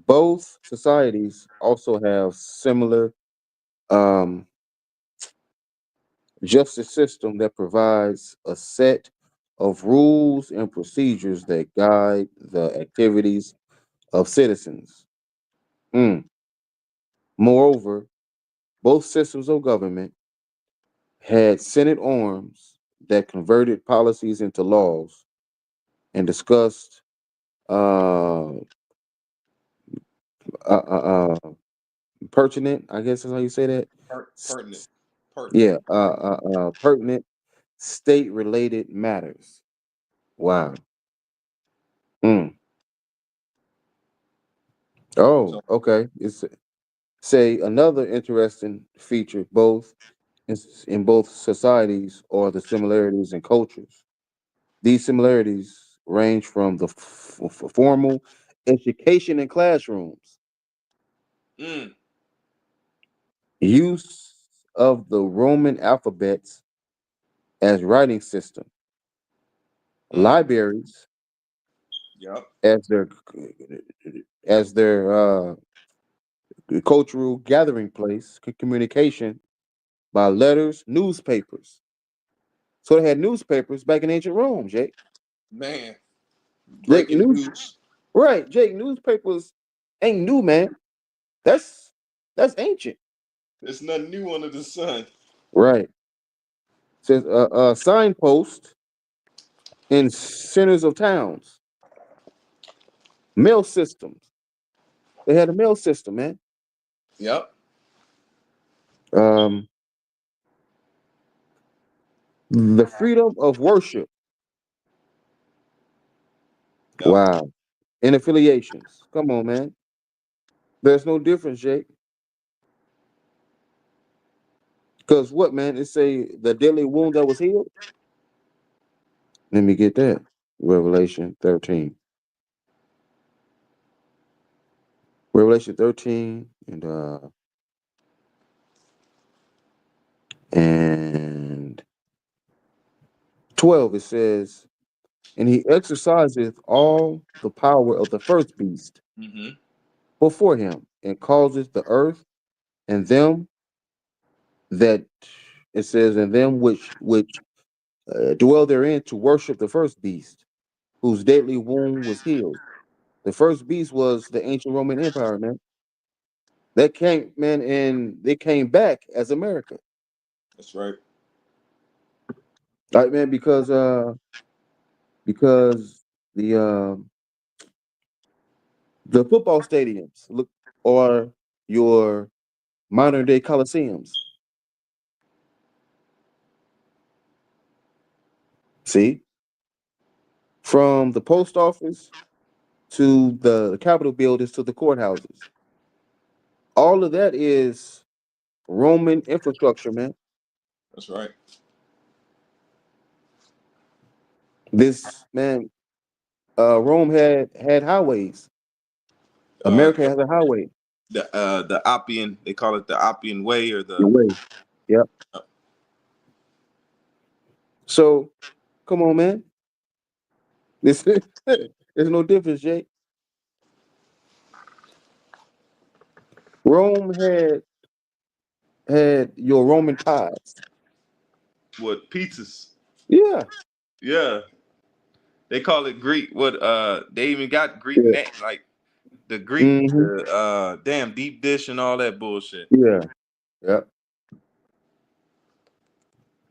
Both societies also have similar um, justice system that provides a set of rules and procedures that guide the activities of citizens. Mm. Moreover, both systems of government had Senate arms that converted policies into laws and discussed uh, uh, uh, uh, pertinent, I guess is how you say that. Pertinent. Pertinent. Yeah, pertinent state-related matters. Wow. Mm. Oh, So okay. It's say another interesting feature both in both societies are the similarities in cultures. These similarities range from the formal education in classrooms, mm, use of the Roman alphabets as writing system, mm, libraries yep. as their cultural gathering place, communication by letters, newspapers. So they had newspapers back in ancient Rome, Jake. Man, Jake breaking news, news. right? Jake, newspapers ain't new, man. That's that's ancient, There's nothing new under the sun. right? Says signpost in centers of towns, mail systems. They had a mail system, man. Yep. Um, the freedom of worship. Yep. Wow. And affiliations. Come on, man. There's no difference, Jake. Because what, man? It say the deadly wound that was healed. Let me get that. Revelation 13. Revelation 13 and 12 it says, and he exerciseth all the power of the first beast Mm-hmm. before him, and causeth the earth and them that it says, and them which dwell therein to worship the first beast, whose deadly wound was healed. The first beast was the ancient Roman Empire, man. That came, man, and they came back as America. That's right. Right, man, because the football stadiums look or your modern day coliseums. See, from the post office to the Capitol buildings to the courthouses, all of that is Roman infrastructure, man. That's right. This man, Rome had highways. Uh, America has a highway. the Appian, they call it the Appian Way or The the way. Yep. So come on, man. This there's no difference, Jake. Rome had your Roman pies. what pizzas. Yeah. Yeah, they call it Greek. What they even got Greek Yeah. name like. The Greek, Mm-hmm. the damn deep dish and all that bullshit. Yeah. Yeah.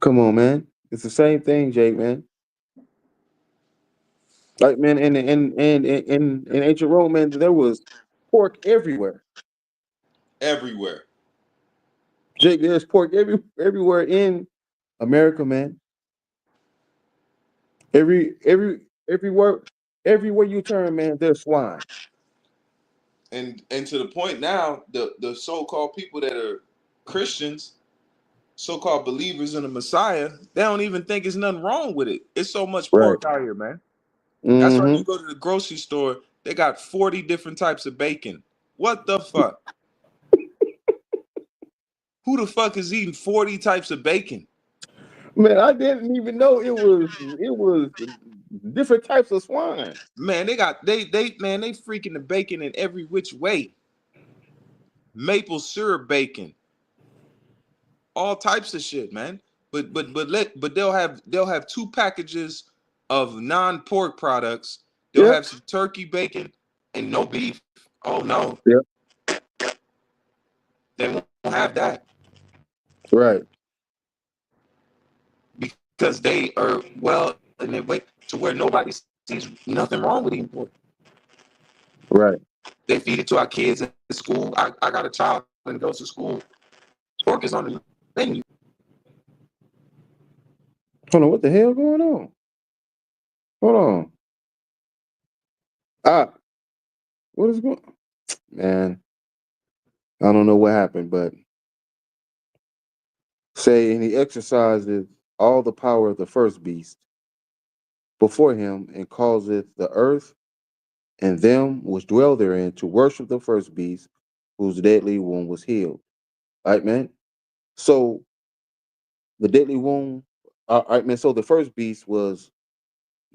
Come on, man. It's the same thing, Jake, man. Like, man, in ancient Rome, man, there was pork everywhere. Everywhere. Jake, there's pork everywhere in America, man. Every everywhere everywhere you turn, man, there's swine. And to the point now, the so-called people that are Christians, so-called believers in the Messiah, they don't even think there's nothing wrong with it. It's so much Right. pork out here, man. That's why you Mm-hmm. go to the grocery store, they got 40 different types of bacon. What the fuck? Who the fuck is eating 40 types of bacon? Man, I didn't even know it was different types of swine. Man, they freaking the bacon in every which way. Maple syrup bacon, all types of shit, man. But they'll have two packages of non-pork products. They'll Yep. have some turkey bacon and no beef. Oh no, Yep. they won't have that Right. because they are well in their way to where nobody sees nothing wrong with eating pork. Right. They feed it to our kids at school. I got a child that goes to school. Pork is on the menu. Hold on, what the hell going on? Hold on. Ah, what is going man? I don't know what happened, but say and he exercises all the power of the first beast before him and causeth the earth and them which dwell therein to worship the first beast whose deadly wound was healed. All right, man. So the deadly wound, all right, man. So the first beast was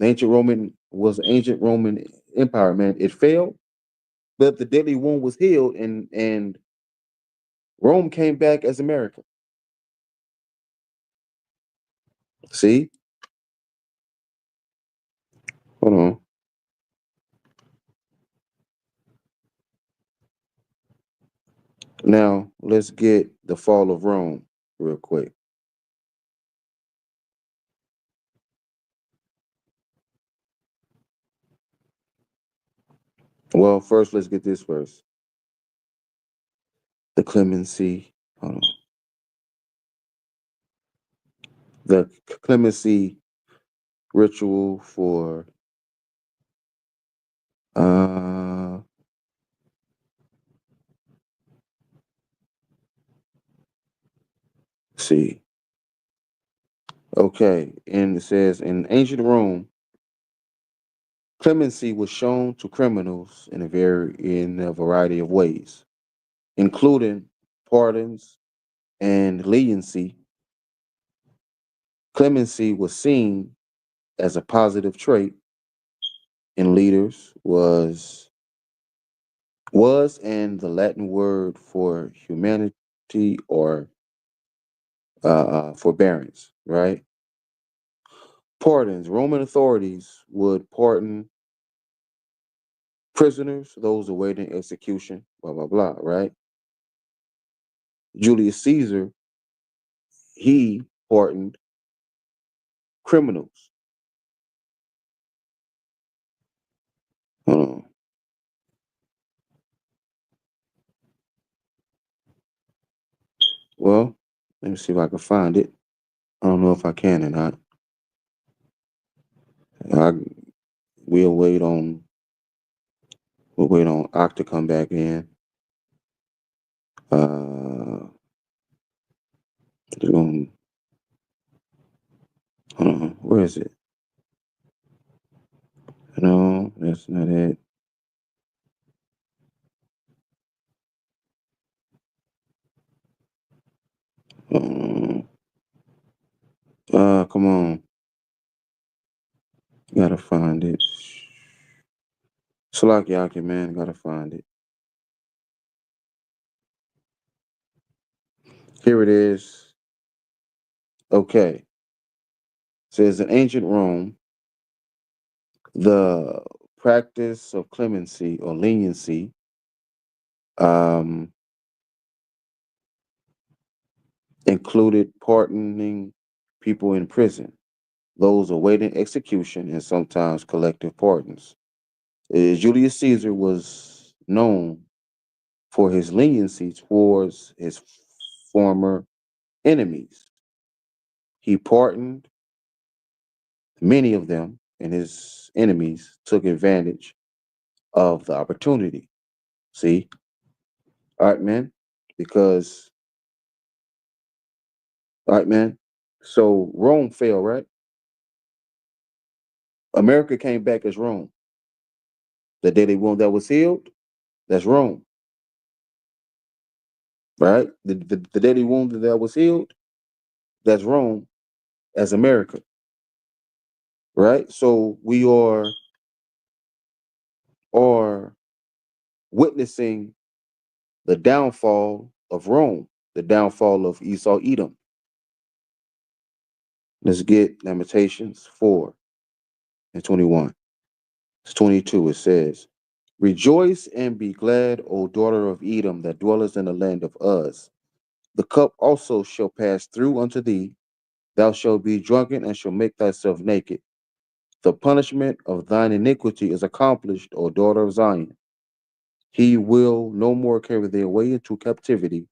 ancient Roman Empire, man. It failed, but the deadly wound was healed, and Rome came back as America. See, hold on. Now let's get the fall of Rome real quick. Well, first let's get this first. The clemency. Hold on. The clemency ritual for uh see. Okay, and it says in ancient Rome, clemency was shown to criminals in a variety of ways, including pardons and leniency. Clemency was seen as a positive trait in leaders was and the Latin word for humanity or forbearance, right? Pardons. Roman authorities would pardon prisoners, those awaiting execution, blah blah blah, right? Julius Caesar, he pardoned criminals. Hold on. Well, let me see if I can find it. I don't know if I can or not. I we'll wait on Ock to come back in. Uh, just gonna, hold on. Where is it? No, that's not it. Um, come on. Gotta find it. Salakyaki, man. Gotta find it. Here it is. Okay. Says in ancient Rome, the practice of clemency or leniency um, included pardoning people in prison, those awaiting execution, and sometimes collective pardons. Julius Caesar was known for his leniency towards his former enemies. He pardoned many of them, and his enemies took advantage of the opportunity. See, all right, man, because all right, man. So Rome fell, right? America came back as Rome. The deadly wound that was healed, that's Rome, right? The deadly wound that was healed, that's Rome as America, right? So we are witnessing the downfall of Rome, the downfall of Esau Edom. Let's get Lamentations 4 and 21. It's 22. It says, Rejoice and be glad, O daughter of Edom, that dwellest in the land of Uz. The cup also shall pass through unto thee. Thou shalt be drunken and shalt make thyself naked. The punishment of thine iniquity is accomplished, O daughter of Zion. He will no more carry thee away into captivity.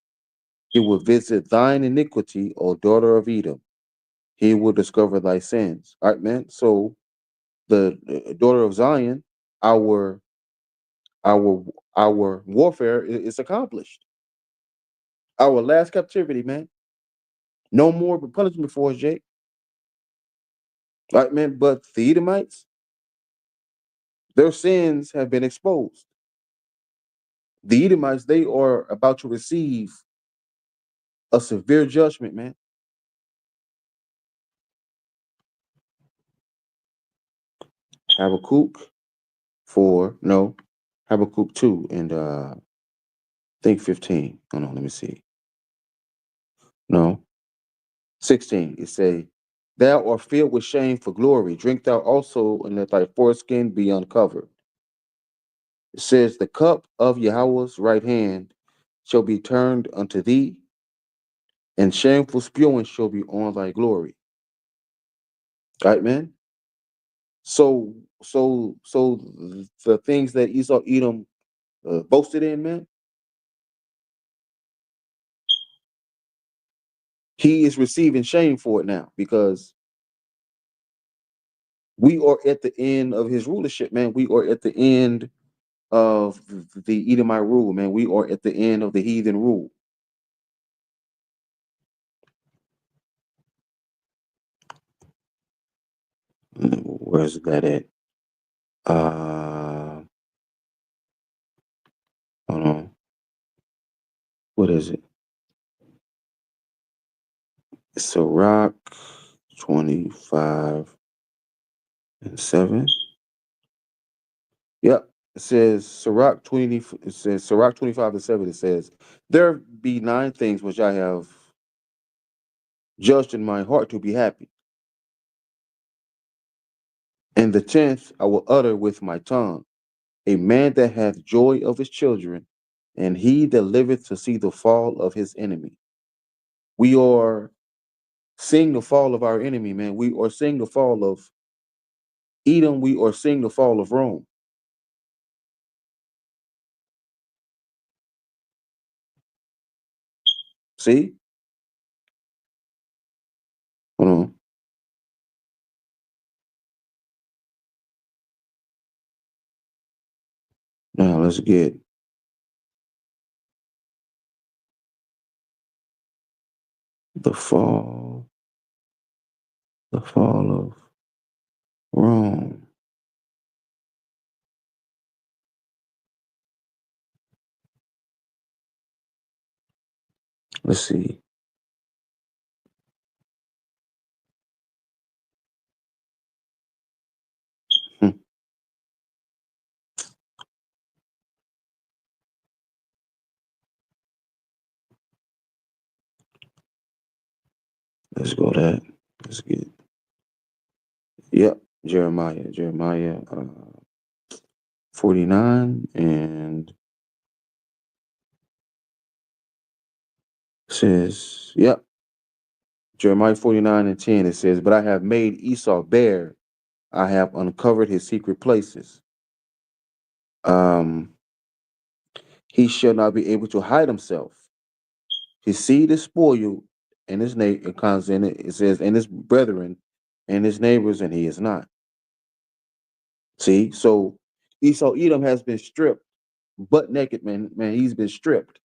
He will visit thine iniquity, O daughter of Edom. He will discover thy sins. All right, man. So the daughter of Zion, our our our warfare is accomplished. Our last captivity, man. No more punishment for us, Jake. All right, man. But the Edomites, their sins have been exposed. The Edomites, they are about to receive a severe judgment, man. Habakkuk 4, no, Habakkuk 2 and think 15. Hold on, let me see. No, 16. It say, Thou art filled with shame for glory. Drink thou also, and let thy foreskin be uncovered. It says, The cup of Yahweh's right hand shall be turned unto thee, and shameful spewing shall be on thy glory. All right, man. So the things that Esau Edom boasted in, man, he is receiving shame for it now because we are at the end of his rulership, man. We are at the end of the Edomite rule, man. We are at the end of the heathen rule. Where's that at? Hold on. What is it? Sirach 25 and 7. Yep. It says Sirach 20. It says Sirach 25 and 7. It says, There be 9 things which I have judged in my heart to be happy. And the 10th I will utter with my tongue. A man that hath joy of his children, and he that liveth to see the fall of his enemy. We are seeing the fall of our enemy, man. We are seeing the fall of Edom. We are seeing the fall of Rome. See? Hold on. Now let's get the fall, the fall of Rome. Let's see. Hmm. Let's go that. Let's get, yep, Jeremiah. Jeremiah. 49 and says, yep, Jeremiah 49 and 10, it says, but I have made Esau bare. I have uncovered his secret places. Um, he shall not be able to hide himself. His seed is spoiled, and his name it comes in it. It says, and his brethren, and his neighbors, and he is not. See, so Esau Edom has been stripped, butt naked, man. Man, he's been stripped,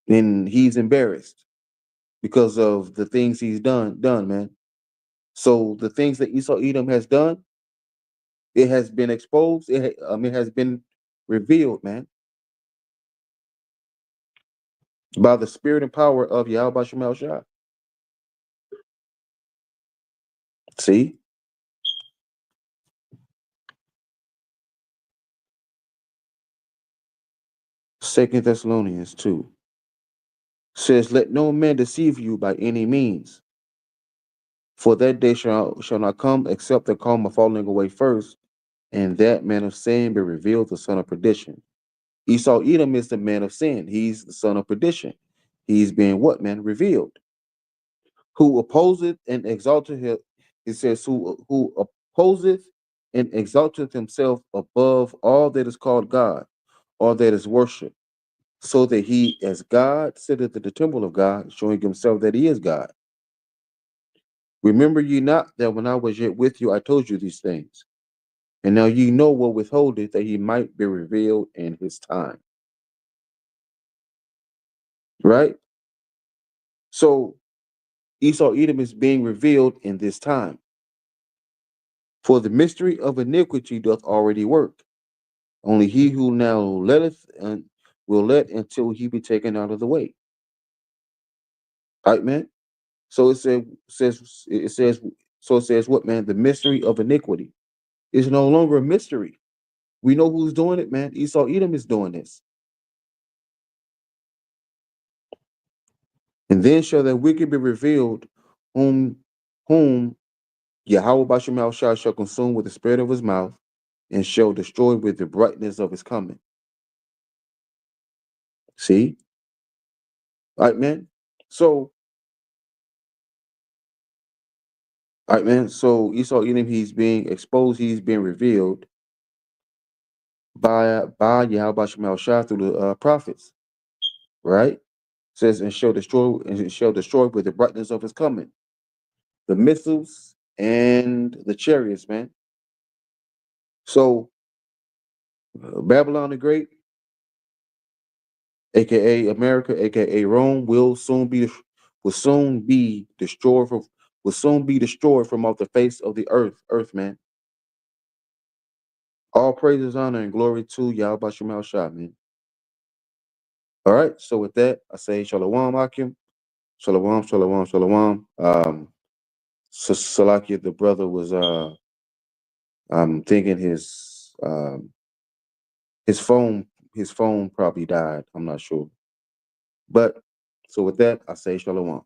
and he's embarrassed because of the things he's done, man. So the things that Esau Edom has done, it has been exposed. It has been revealed, man, by the spirit and power of Yahweh Shemal Shah. See, Second Thessalonians 2 says, "Let no man deceive you by any means, for that day shall not come except the calm of falling away first, and that man of sin be revealed, the son of perdition." Esau Edom is the man of sin. He's the son of perdition. He's being what, man? Revealed. Who opposeth and exalteth him, it says, who opposeth and exalteth himself above all that is called God, or that is worship, so that he as God sitteth in the temple of God, showing himself that he is God. Remember ye not that when I was yet with you, I told you these things. And now ye know what withholdeth, that he might be revealed in his time. Right? So Esau Edom is being revealed in this time. For the mystery of iniquity doth already work. Only he who now letteth and will let until he be taken out of the way. Right, man? So it says what, man? The mystery of iniquity is no longer a mystery. We know who's doing it, man. Esau Edom is doing this. And then shall that wicked be revealed, whom Yahweh Bashem Shah shall consume with the spirit of his mouth, and shall destroy with the brightness of his coming. See? All right, man. So, all right, man. So Esau Edom, he's being exposed, he's being revealed by Yahweh Bashem Shah through the prophets, right? It says, and shall destroy with the brightness of his coming. The missiles and the chariots, man. So Babylon the Great, aka America, aka Rome, will soon be destroyed from off the face of the earth, man. All praises, honor, and glory to Yahweh Shemal Shah, man. All right, so with that, I say Shalom Akim, Shalom, Shalom, Shalom. Salakia, the brother was I'm thinking his phone his phone probably died. I'm not sure. But so with that, I say Shalom.